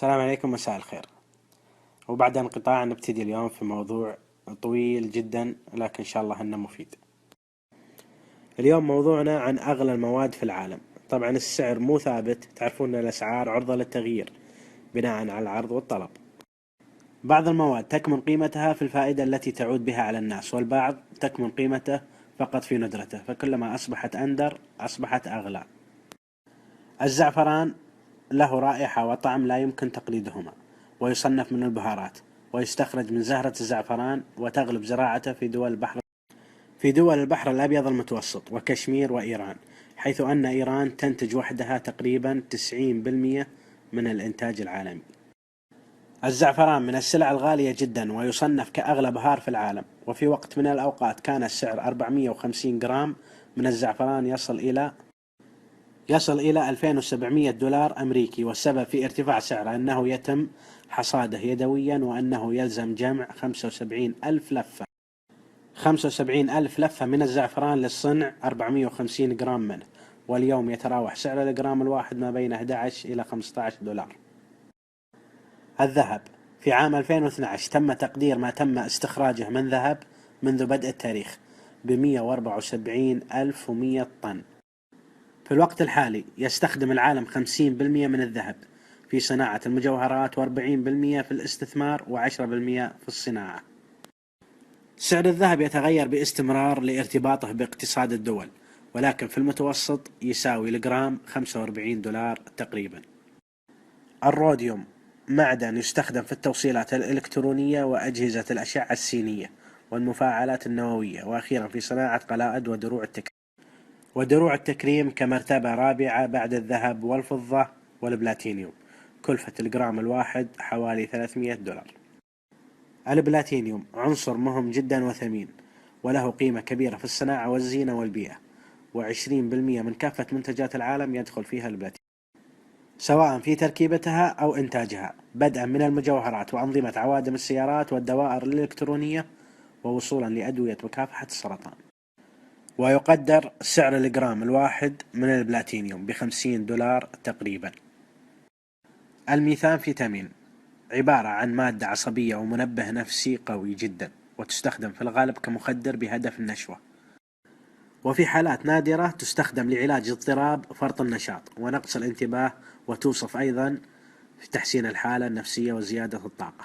السلام عليكم، مساء الخير. وبعد انقطاع نبتدي اليوم في موضوع طويل جدا، لكن إن شاء الله أنه مفيد. اليوم موضوعنا عن أغلى المواد في العالم. طبعا السعر مو ثابت، تعرفون أن الأسعار عرضة للتغيير بناء على العرض والطلب. بعض المواد تكمن قيمتها في الفائدة التي تعود بها على الناس، والبعض تكمن قيمته فقط في ندرته، فكلما أصبحت أندر أصبحت أغلى. الزعفران له رائحة وطعم لا يمكن تقليدهما، ويصنف من البهارات، ويستخرج من زهرة الزعفران، وتغلب زراعته في دول البحر الأبيض المتوسط وكشمير وإيران، حيث أن إيران تنتج وحدها تقريبا 90% من الإنتاج العالمي. الزعفران من السلع الغالية جدا، ويصنف كأغلى بهار في العالم، وفي وقت من الأوقات كان السعر 450 جرام من الزعفران يصل إلى $2700 أمريكي، والسبب في ارتفاع سعره أنه يتم حصاده يدويا، وأنه يلزم جمع 75 ألف لفة من الزعفران للصنع 450 جرام منه، واليوم يتراوح سعر الجرام الواحد ما بين 11 إلى $15. الذهب في عام 2012 تم تقدير ما تم استخراجه من ذهب منذ بدء التاريخ ب174,100 طن. في الوقت الحالي يستخدم العالم 50% من الذهب في صناعة المجوهرات، و40% في الاستثمار، و10% في الصناعة. سعر الذهب يتغير باستمرار لارتباطه باقتصاد الدول، ولكن في المتوسط يساوي الجرام $45 تقريبا. الروديوم معدن يستخدم في التوصيلات الإلكترونية وأجهزة الأشعة السينية والمفاعلات النووية، وأخيرا في صناعة قلائد ودروع التكريم كمرتبة رابعة بعد الذهب والفضة والبلاتينيوم. كلفة الجرام الواحد حوالي $300. البلاتينيوم عنصر مهم جدا وثمين، وله قيمة كبيرة في الصناعة والزينة والبيئة، و20% من كافة منتجات العالم يدخل فيها البلاتينيوم، سواء في تركيبتها أو إنتاجها، بدءا من المجوهرات وأنظمة عوادم السيارات والدوائر الإلكترونية، ووصولا لأدوية مكافحة السرطان. ويقدر سعر الجرام الواحد من البلاتينيوم $50 تقريبا. الميثامفيتامين عبارة عن مادة عصبية ومنبه نفسي قوي جدا، وتستخدم في الغالب كمخدر بهدف النشوة، وفي حالات نادرة تستخدم لعلاج اضطراب فرط النشاط ونقص الانتباه، وتوصف أيضا في تحسين الحالة النفسية وزيادة الطاقة.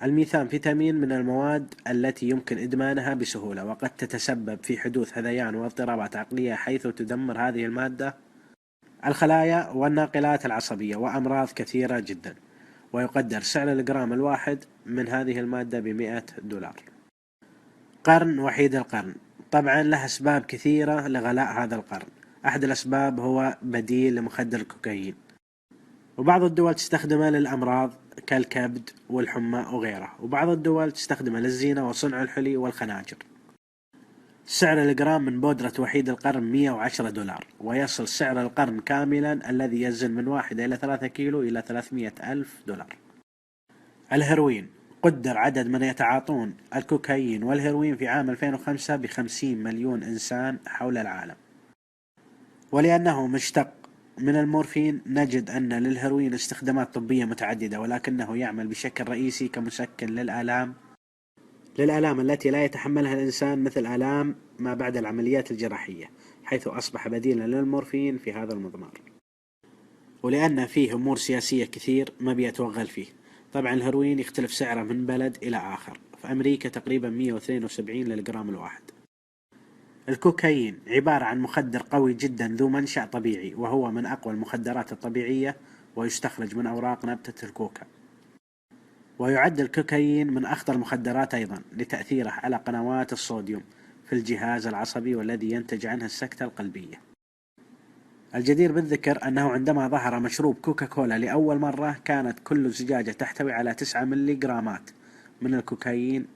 الميثامفيتامين من المواد التي يمكن إدمانها بسهولة، وقد تتسبب في حدوث هذيان واضطرابات عقلية، حيث تدمر هذه المادة الخلايا والناقلات العصبية وأمراض كثيرة جدا. ويقدر سعر الجرام الواحد من هذه المادة $100. قرن وحيد القرن طبعا له أسباب كثيرة لغلاء هذا القرن. أحد الأسباب هو بديل لمخدر الكوكايين، وبعض الدول تستخدمه للأمراض كالكبد والحمى وغيرها، وبعض الدول تستخدمه للزينة وصنع الحلي والخناجر. سعر الجرام من بودرة وحيد القرن $110، ويصل سعر القرن كاملا الذي يزن من 1 إلى 3 كيلو إلى $300,000. الهيروين قدر عدد من يتعاطون الكوكايين والهيروين في عام 2005 ب50 مليون إنسان حول العالم. ولأنه مشتق من المورفين، نجد أن للهيروين استخدامات طبية متعددة، ولكنه يعمل بشكل رئيسي كمسكن للآلام التي لا يتحملها الإنسان، مثل آلام ما بعد العمليات الجراحية، حيث أصبح بديلا للمورفين في هذا المضمار. ولأن فيه أمور سياسية كثير ما بيتوغل فيه. طبعا الهيروين يختلف سعره من بلد إلى آخر، في أمريكا تقريبا 172 للجرام الواحد. الكوكايين عبارة عن مخدر قوي جدا ذو منشأ طبيعي، وهو من أقوى المخدرات الطبيعية، ويستخرج من أوراق نبتة الكوكا. ويعد الكوكايين من أخطر المخدرات أيضا لتأثيره على قنوات الصوديوم في الجهاز العصبي، والذي ينتج عنه السكتة القلبية. الجدير بالذكر أنه عندما ظهر مشروب كوكا كولا لأول مرة، كانت كل زجاجة تحتوي على 9 ملي جرامات من الكوكايين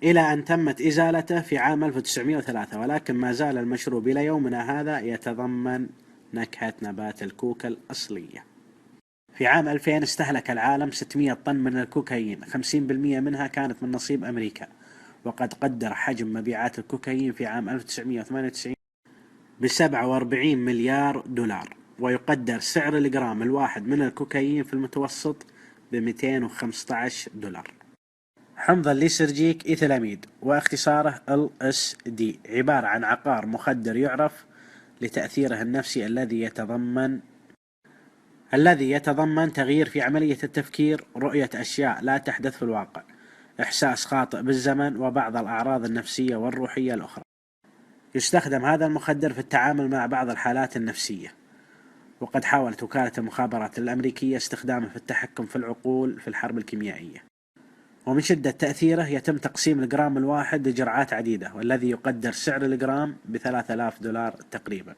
إلى أن تمت إزالته في عام 1903، ولكن ما زال المشروب إلى يومنا هذا يتضمن نكهة نبات الكوكا الأصلية. في عام 2000 استهلك العالم 600 طن من الكوكايين، 50% منها كانت من نصيب أمريكا، وقد قدر حجم مبيعات الكوكايين في عام 1998 ب$47 مليار، ويقدر سعر الجرام الواحد من الكوكايين في المتوسط $215. حمض الليسرجيك إيثيلاميد، واختصاره LSD، عبارة عن عقار مخدر يعرف لتأثيره النفسي الذي يتضمن تغيير في عملية التفكير، رؤية أشياء لا تحدث في الواقع، إحساس خاطئ بالزمن، وبعض الأعراض النفسية والروحية الأخرى. يستخدم هذا المخدر في التعامل مع بعض الحالات النفسية، وقد حاولت وكالة المخابرات الأمريكية استخدامه في التحكم في العقول في الحرب الكيميائية. ومن شدة تأثيره يتم تقسيم الجرام الواحد لجرعات عديدة، والذي يقدر سعر الجرام $3000 تقريبا.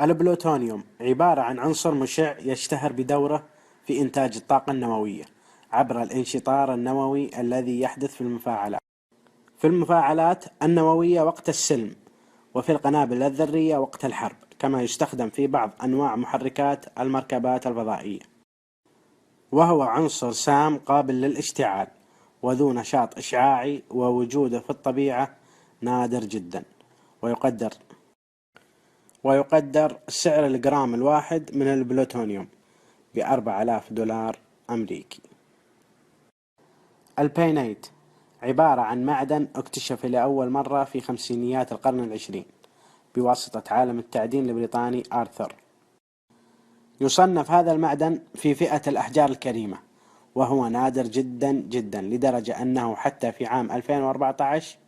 البلوتونيوم عبارة عن عنصر مشع يشتهر بدوره في إنتاج الطاقة النووية عبر الانشطار النووي الذي يحدث في المفاعلات النووية وقت السلم، وفي القنابل الذرية وقت الحرب، كما يستخدم في بعض أنواع محركات المركبات الفضائية. وهو عنصر سام قابل للاشتعال وذو نشاط إشعاعي، ووجوده في الطبيعة نادر جدا. ويقدر سعر الجرام الواحد من البلوتونيوم $4000 أمريكي. البينيت عبارة عن معدن اكتشف لأول مرة في خمسينيات القرن العشرين بواسطة عالم التعدين البريطاني آرثر. يصنف هذا المعدن في فئة الأحجار الكريمة، وهو نادر جدا جدا، لدرجة أنه حتى في عام 2014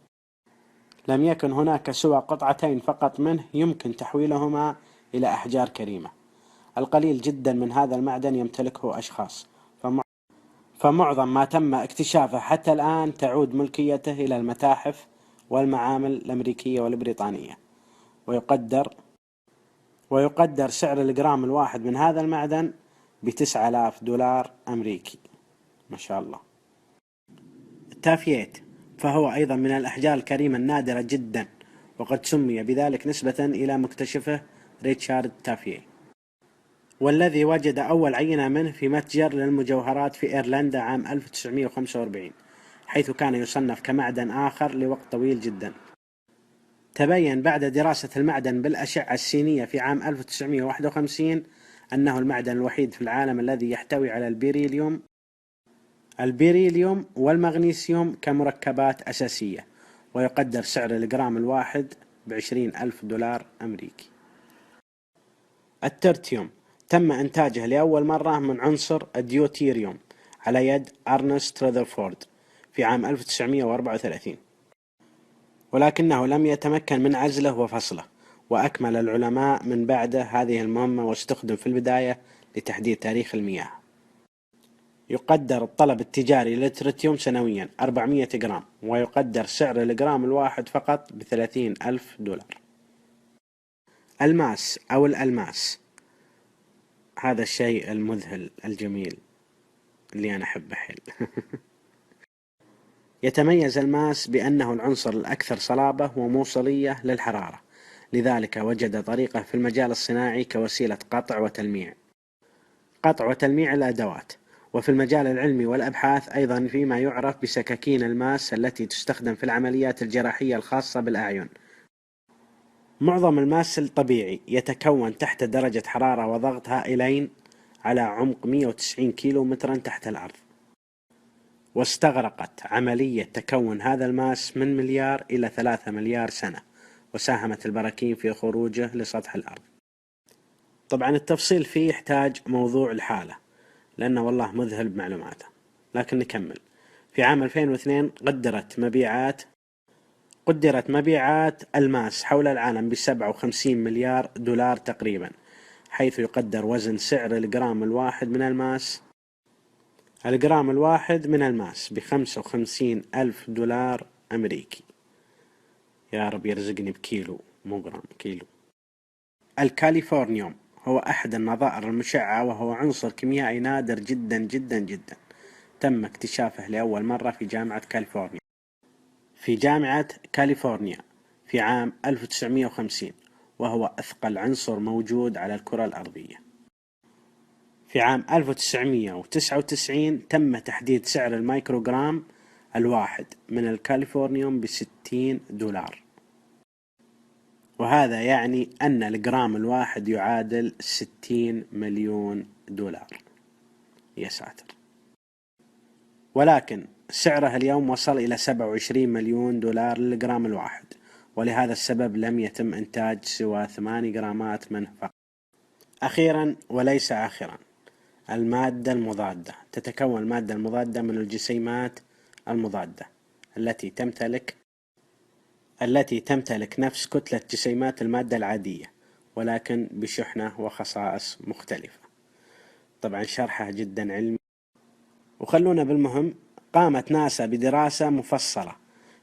لم يكن هناك سوى قطعتين فقط منه يمكن تحويلهما إلى أحجار كريمة. القليل جدا من هذا المعدن يمتلكه أشخاص، فمعظم ما تم اكتشافه حتى الآن تعود ملكيته إلى المتاحف والمعامل الأمريكية والبريطانية. ويقدر سعر الجرام الواحد من هذا المعدن $9000 أمريكي. ما شاء الله. التافيت، فهو أيضا من الأحجار الكريمة النادرة جدا، وقد سمي بذلك نسبة إلى مكتشفه ريتشارد تافيه، والذي وجد أول عينة منه في متجر للمجوهرات في إيرلندا عام 1945، حيث كان يصنف كمعدن آخر لوقت طويل جدا. تبين بعد دراسة المعدن بالأشعة السينية في عام 1951 أنه المعدن الوحيد في العالم الذي يحتوي على البيريليوم والمغنيسيوم كمركبات أساسية، ويقدر سعر الجرام الواحد $20,000 أمريكي. الترتيوم تم إنتاجه لأول مرة من عنصر الديوتيريوم على يد أرنست رذرفورد في عام 1934، ولكنه لم يتمكن من عزله وفصله، وأكمل العلماء من بعده هذه المهمة، واستخدم في البداية لتحديد تاريخ المياه. يقدر الطلب التجاري للتريتيوم سنويا 400 جرام، ويقدر سعر الجرام الواحد فقط $30,000. الماس أو الألماس، هذا الشيء المذهل الجميل اللي أنا أحبه حيل. يتميز الماس بأنه العنصر الأكثر صلابة وموصلية للحرارة، لذلك وجد طريقة في المجال الصناعي كوسيلة قطع وتلميع الأدوات، وفي المجال العلمي والأبحاث أيضا فيما يعرف بسكاكين الماس التي تستخدم في العمليات الجراحية الخاصة بالأعين. معظم الماس الطبيعي يتكون تحت درجة حرارة وضغط هائلين على عمق 190 كيلو مترا تحت الأرض، واستغرقت عملية تكون هذا الماس من 1 إلى 3 مليار سنة، وساهمت البراكين في خروجه لسطح الأرض. طبعا التفصيل فيه يحتاج موضوع الحالة، لأنه والله مذهل بمعلوماته، لكن نكمل. في عام 2002 قدرت مبيعات الماس حول العالم $57 مليار تقريبا، حيث يقدر وزن سعر الجرام الواحد من الماس $55,000 أمريكي. يا رب يرزقني بكيلو مو جرام، كيلو. الكاليفورنيوم هو أحد النظائر المشعة، وهو عنصر كيميائي نادر جدا جدا جدا. تم اكتشافه لأول مرة في جامعة كاليفورنيا في عام 1950، وهو أثقل عنصر موجود على الكرة الأرضية. في عام 1999 تم تحديد سعر الميكروغرام الواحد من الكاليفورنيوم $60. وهذا يعني أن الجرام الواحد يعادل 60 مليون دولار. يا ساتر. ولكن سعره اليوم وصل إلى 27 مليون دولار للجرام الواحد، ولهذا السبب لم يتم إنتاج سوى 8 جرامات منه فقط. أخيرا وليس آخرا، المادة المضادة. تتكون المادة المضادة من الجسيمات المضادة التي تمتلك نفس كتلة جسيمات المادة العادية، ولكن بشحنة وخصائص مختلفة. طبعا شرحه جدا علمي. وخلونا بالمهم. قامت ناسا بدراسة مفصلة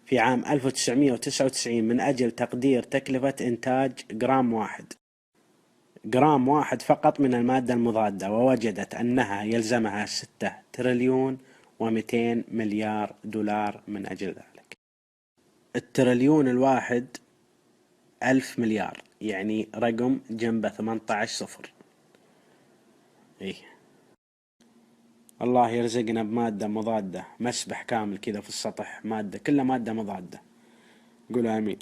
في عام 1999 من أجل تقدير تكلفة إنتاج جرام واحد فقط من المادة المضادة، ووجدت أنها يلزمها 6 تريليون و200 مليار دولار من أجل ذلك. التريليون الواحد 1000 مليار، يعني رقم جنبه 18 صفر. إيه، الله يرزقنا بمادة مضادة، مسبح كامل كذا في السطح، مادة كلها مادة مضادة. قولوا آمين.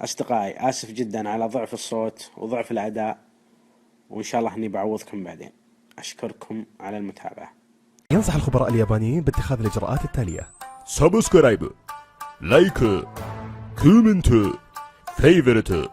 أصدقائي، آسف جدا على ضعف الصوت وضعف الأداء، وإن شاء الله إني بعوضكم بعدين. أشكركم على المتابعة. ينصح الخبراء اليابانيين باتخاذ الإجراءات التالية: سبسكرايب، لايك، كومنت، فيفورت